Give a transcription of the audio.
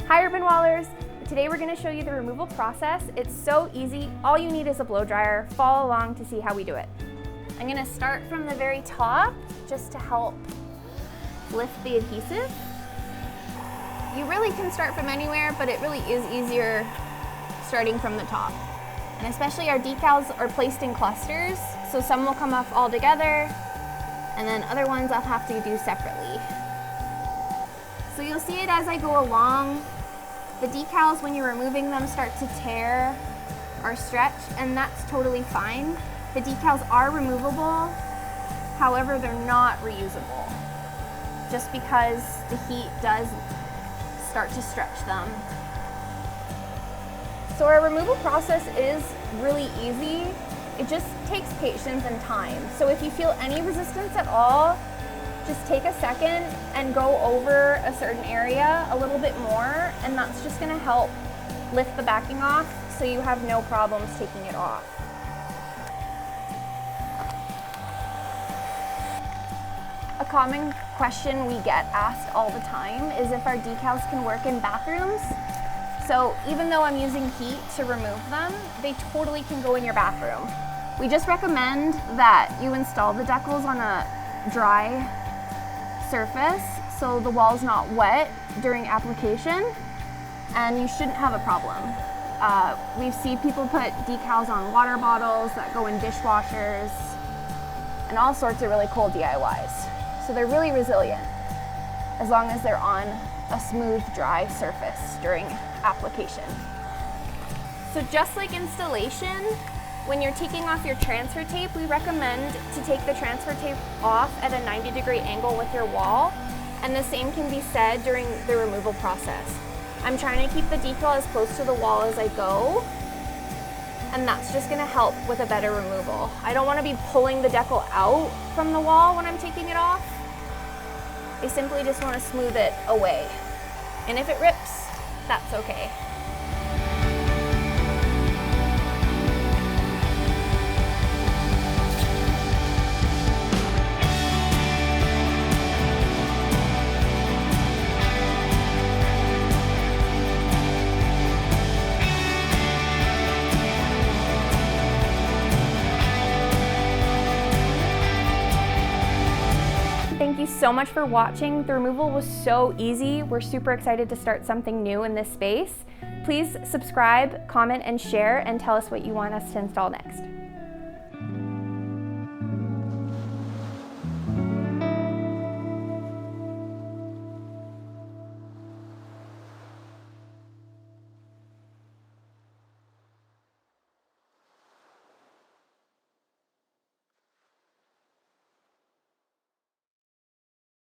Hi Urbanwallers! Today we're going to show you the removal process. It's so easy. All you need is a blow dryer. Follow along to see how we do it. I'm going to start from the very top just to help lift the adhesive. You really can start from anywhere, but it really is easier starting from the top. And especially our decals are placed in clusters, so some will come off all together, and then other ones I'll have to do separately. So you'll see it as I go along. The decals, when you're removing them, start to tear or stretch, and that's totally fine. The decals are removable, however, they're not reusable, just because the heat does start to stretch them. So our removal process is really easy. It just takes patience and time. So if you feel any resistance at all, just take a second and go over a certain area a little bit more, and that's just going to help lift the backing off so you have no problems taking it off. A common question we get asked all the time is if our decals can work in bathrooms. So even though I'm using heat to remove them, they totally can go in your bathroom. We just recommend that you install the decals on a dry surface so the wall's not wet during application, and you shouldn't have a problem. We've seen people put decals on water bottles that go in dishwashers and all sorts of really cool DIYs. So they're really resilient as long as they're on a smooth, dry surface during application. So just like installation, when you're taking off your transfer tape, we recommend to take the transfer tape off at a 90-degree angle with your wall, and the same can be said during the removal process. I'm trying to keep the decal as close to the wall as I go, and that's just going to help with a better removal. I don't want to be pulling the decal out from the wall when I'm taking it off. I simply just want to smooth it away. And if it rips, that's okay. Thank you so much for watching. The removal was so easy. We're super excited to start something new in this space. Please subscribe, comment, and share, and tell us what you want us to install next.